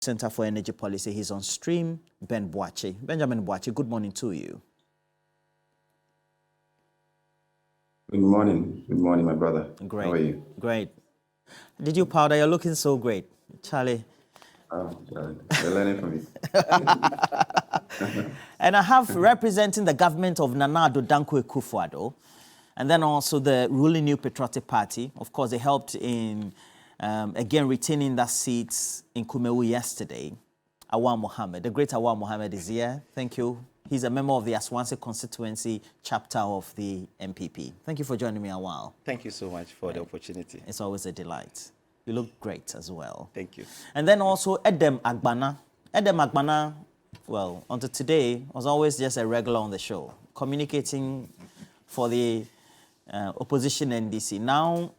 Center for Energy Policy. He's on stream, Boakye. Benjamin Boakye, good morning to you. Good morning. Good morning, my brother. Great. How are you? Great. Did you powder? You're looking so great. Charlie. We're learning from you. And I have representing the government of Nana Addo Dankwa Akufo-Addo, and then also the ruling New Patriotic Party. Of course, they helped in, again, retaining that seat in Kumewu yesterday. Awal Mohammed, the great Awal Mohammed is here. Thank you. He's a member of the Aswanse constituency chapter of the MPP. Thank you for joining me, Awal. Thank you so much for the opportunity. It's always a delight. You look great as well. Thank you. And then also Edem Agbana. Edem Agbana, well, until today, was always just a regular on the show, communicating for the opposition NDC. Now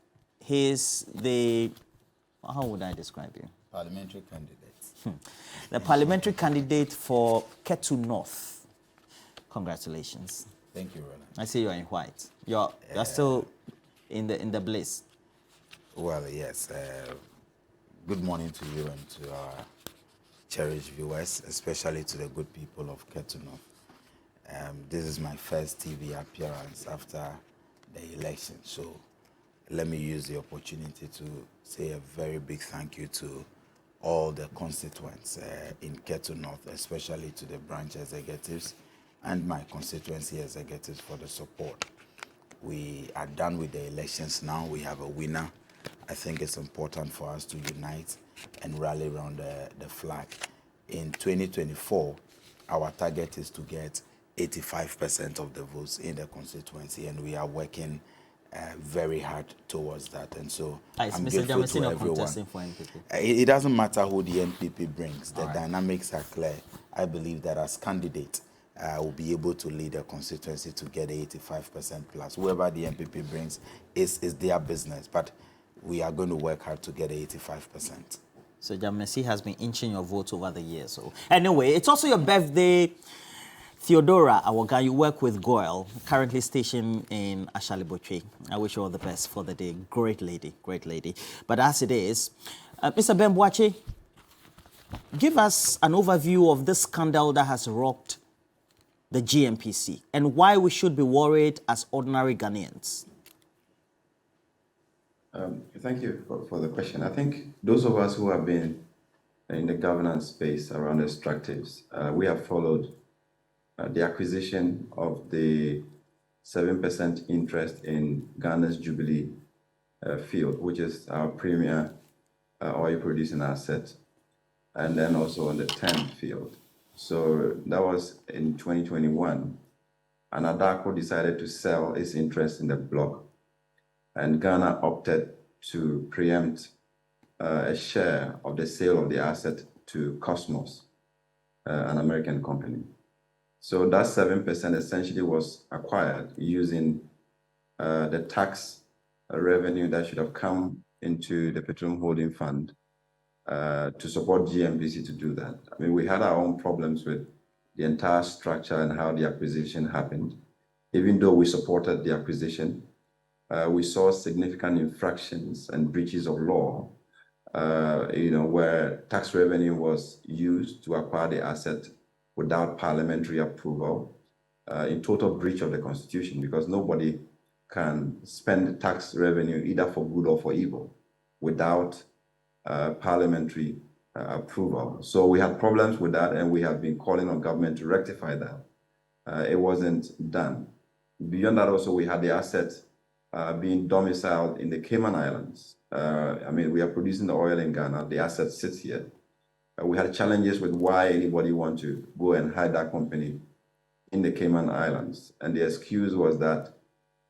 he's the, how would I describe you? Parliamentary candidate. The parliamentary candidate for Ketu North. Congratulations. Thank you, Roland. I see you're in white. You're still in the bliss. Well, yes. Good morning to you and to our cherished viewers, especially to the good people of Ketu North. This is my first TV appearance after the election, so let me use the opportunity to say a very big thank you to all the constituents in Ketu North, especially to the branch executives and my constituency executives for the support. We are done with the elections now. We have a winner. I think it's important for us to unite and rally around the flag. In 2024, our target is to get 85% of the votes in the constituency, and we are working very hard towards that. And so I'm grateful to everyone. It doesn't matter who the NPP brings. The dynamics are clear. I believe that as candidate, will be able to lead a constituency to get 85% plus. Whoever the NPP brings is their business, but we are going to work hard to get 85%. So Jamesi has been inching your votes over the years. So anyway, it's also your birthday, Theodora Awoga. You work with Goyle, currently stationed in Boakye. I wish you all the best for the day. Great lady, great lady. But as it is, Mr. Ben Boakye, give us an overview of this scandal that has rocked the GNPC and why we should be worried as ordinary Ghanaians. Thank you for the question. I think those of us who have been in the governance space around extractives, we have followed the acquisition of the 7% interest in Ghana's Jubilee field, which is our premier oil producing asset, and then also on the 10th field. So that was in 2021, and Adako decided to sell its interest in the block, and Ghana opted to preempt a share of the sale of the asset to Cosmos, an American company. So that 7% essentially was acquired using the tax revenue that should have come into the Petroleum Holding Fund to support GNPC to do that. I mean, we had our own problems with the entire structure and how the acquisition happened. Even though we supported the acquisition, we saw significant infractions and breaches of law, where tax revenue was used to acquire the asset without parliamentary approval, in total breach of the Constitution, because nobody can spend tax revenue either for good or for evil without parliamentary approval. So we had problems with that, and we have been calling on government to rectify that. It wasn't done. Beyond that, also, we had the asset being domiciled in the Cayman Islands. I mean, we are producing the oil in Ghana. The asset sits here. We had challenges with why anybody want to go and hide that company in the Cayman Islands. And the excuse was that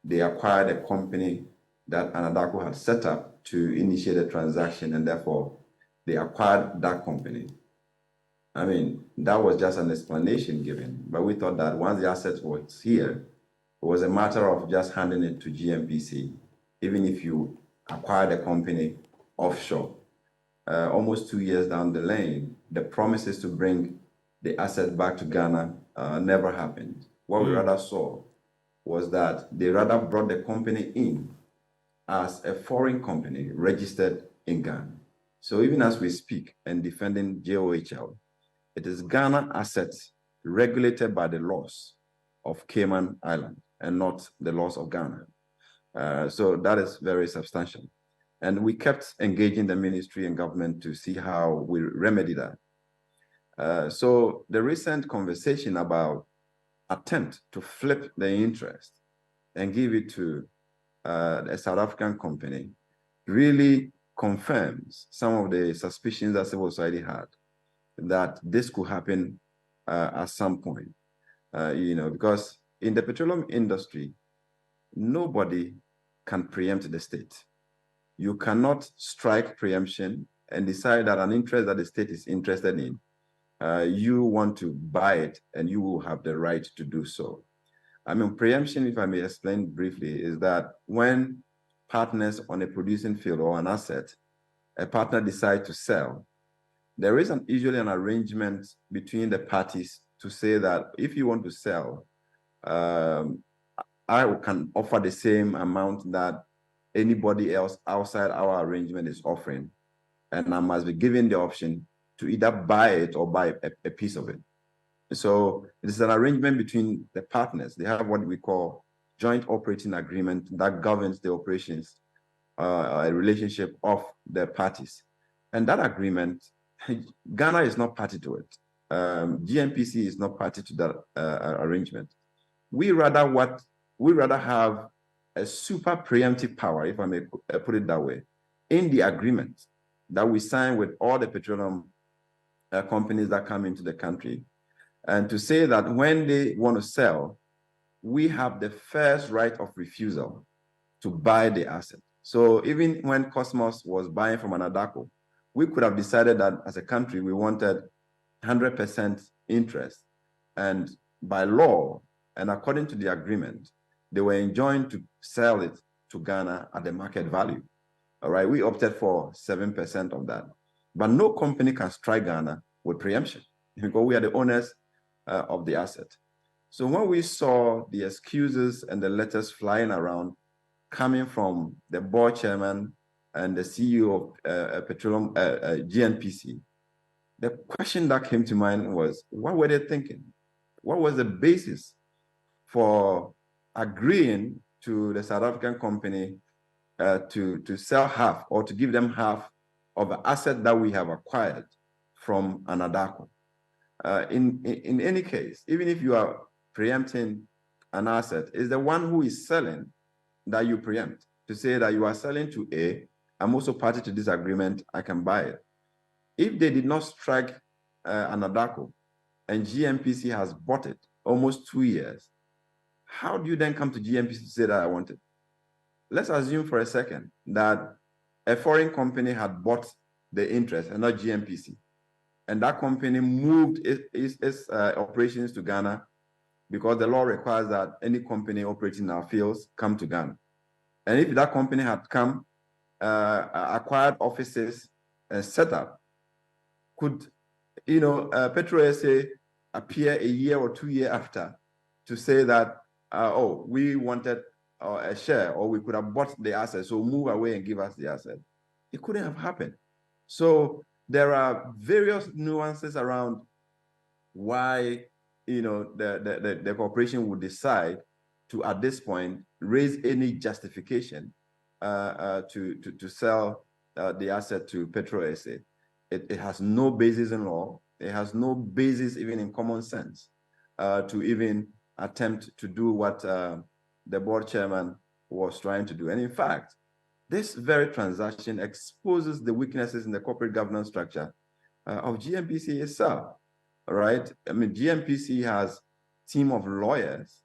they acquired a company that Anadako had set up to initiate a transaction, and therefore they acquired that company. I mean, that was just an explanation given, but we thought that once the asset was here, it was a matter of just handing it to GNPC, even if you acquired a company offshore. Almost 2 years down the lane, the promises to bring the asset back to Ghana never happened. What we rather saw was that they rather brought the company in as a foreign company registered in Ghana. So even as we speak and defending JOHL, it is Ghana assets regulated by the laws of Cayman Island and not the laws of Ghana. So that is very substantial. And we kept engaging the ministry and government to see how we remedy that. So the recent conversation about attempt to flip the interest and give it to a South African company really confirms some of the suspicions that civil society had that this could happen at some point. Because in the petroleum industry, nobody can preempt the state. You cannot strike preemption and decide that an interest that the state is interested in, you want to buy it and you will have the right to do so. I mean, preemption, if I may explain briefly, is that when partners on a producing field or an asset, a partner decides to sell, there is usually an arrangement between the parties to say that if you want to sell, I can offer the same amount that anybody else outside our arrangement is offering, and I must be given the option to either buy it or buy a piece of it. So it is an arrangement between the partners. They have what we call joint operating agreement that governs the operations, a relationship of the parties. And that agreement, Ghana is not party to it. GNPC is not party to that arrangement. We rather have a super preemptive power, if I may put it that way, in the agreement that we sign with all the petroleum companies that come into the country, and to say that when they want to sell, we have the first right of refusal to buy the asset. So even when Cosmos was buying from Anadaco, we could have decided that as a country, we wanted 100% interest. And by law, and according to the agreement, they were enjoined to sell it to Ghana at the market value. All right, we opted for 7% of that. But no company can strike Ghana with preemption because we are the owners of the asset. So when we saw the excuses and the letters flying around coming from the board chairman and the CEO of Petroleum GNPC, the question that came to mind was, what were they thinking? What was the basis for agreeing to the South African company to sell half or to give them half of the asset that we have acquired from Anadaco? In any case, even if you are preempting an asset, it's the one who is selling that you preempt. To say that you are selling to A, I'm also party to this agreement, I can buy it. If they did not strike Anadaco and GNPC has bought it almost 2 years, how do you then come to GNPC to say that I want it? Let's assume for a second that a foreign company had bought the interest and not GNPC, and that company moved its operations to Ghana because the law requires that any company operating in our fields come to Ghana. And if that company had come, acquired offices and set up, could PetroSA appear a year or 2 years after to say that, oh, we wanted a share, or we could have bought the asset, so move away and give us the asset? It couldn't have happened. So there are various nuances around why the corporation would decide to, at this point, raise any justification to sell the asset to PetroSA. It has no basis in law. It has no basis even in common sense to even attempt to do what the board chairman was trying to do. And in fact, this very transaction exposes the weaknesses in the corporate governance structure of GNPC itself. All right. I mean, GNPC has a team of lawyers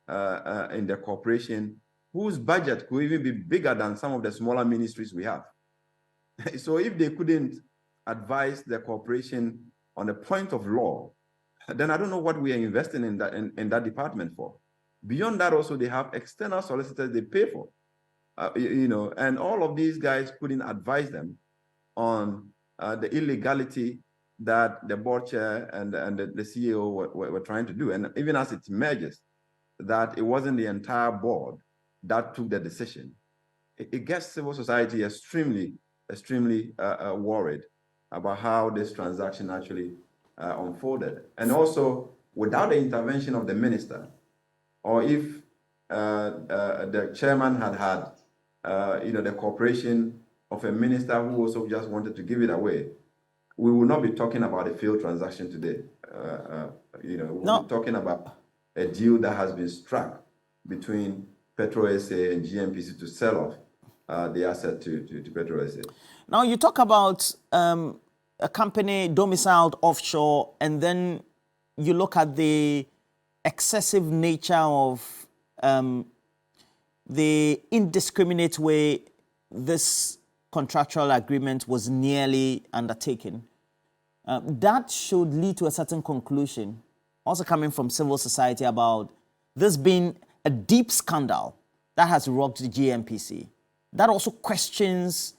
in the corporation whose budget could even be bigger than some of the smaller ministries we have. So if they couldn't advise the corporation on the point of law, then I don't know what we are investing in that department for. Beyond that, also, they have external solicitors they pay for, and all of these guys couldn't advise them on the illegality that the board chair and the CEO were trying to do. And even as it emerges that it wasn't the entire board that took the decision, it gets civil society extremely extremely worried about how this transaction actually unfolded. And also, without the intervention of the minister, or if the chairman had the cooperation of a minister who also just wanted to give it away, we will not be talking about a failed transaction today. We'll be talking about a deal that has been struck between Petro SA and GNPC to sell off the asset to Petro SA. Now, you talk about a company domiciled offshore, and then you look at the excessive nature of the indiscriminate way this contractual agreement was nearly undertaken. That should lead to a certain conclusion, also coming from civil society, about this being a deep scandal that has rocked the GNPC. That also questions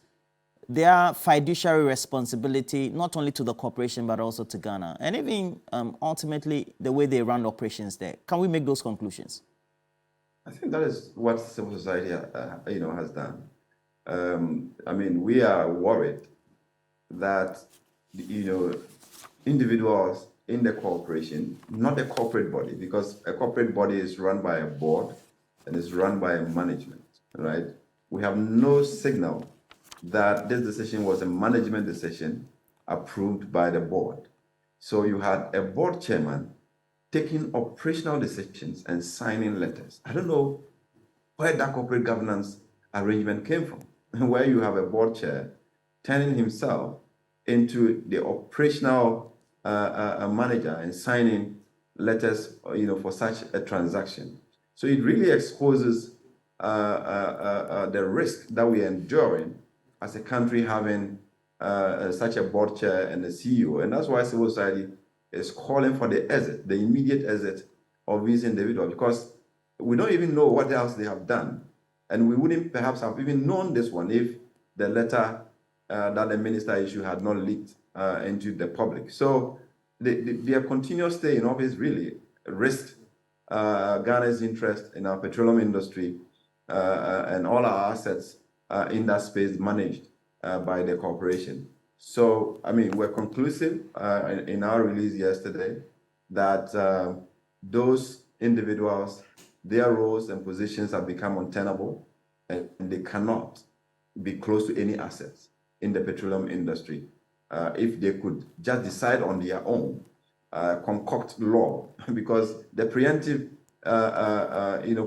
their fiduciary responsibility, not only to the corporation, but also to Ghana, and even ultimately the way they run operations there. Can we make those conclusions? I think that is what civil society, has done. We are worried that, individuals in the corporation, not a corporate body, because a corporate body is run by a board and is run by a management, right? We have no signal that this decision was a management decision approved by the board. So you had a board chairman taking operational decisions and signing letters. I don't know where that corporate governance arrangement came from, where you have a board chair turning himself into the operational manager and signing letters, for such a transaction. So it really exposes the risk that we are enduring as a country, having such a board chair and a CEO. And that's why civil society is calling for the exit, the immediate exit of these individuals, because we don't even know what else they have done. And we wouldn't perhaps have even known this one if the letter that the minister issued had not leaked into the public. So their continuous stay in office really risked Ghana's interest in our petroleum industry and all our assets in that space managed by the corporation. So, we're conclusive in our release yesterday that those individuals, their roles and positions have become untenable, and they cannot be close to any assets in the petroleum industry. If they could just decide on their own, concoct law, because the preemptive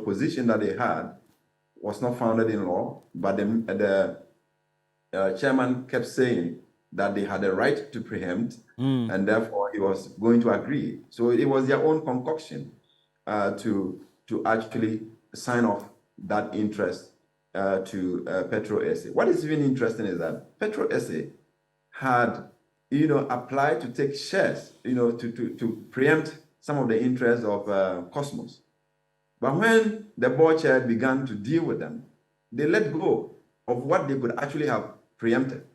position that they had was not founded in law, but the chairman kept saying that they had a right to preempt, and therefore he was going to agree. So it was their own concoction to actually sign off that interest to Petro SA. What is even interesting is that Petro SA had, applied to take shares, to preempt some of the interests of Cosmos. But when the board chair began to deal with them, they let go of what they could actually have preempted,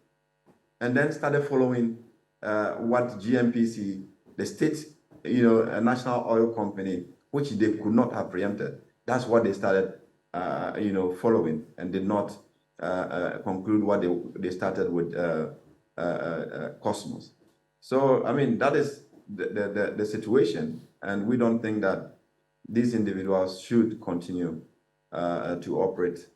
and then started following what GNPC, the state, a national oil company, which they could not have preempted. That's what they started, following, and did not conclude what they started with Cosmos. So, that is the situation, and we don't think that these individuals should continue to operate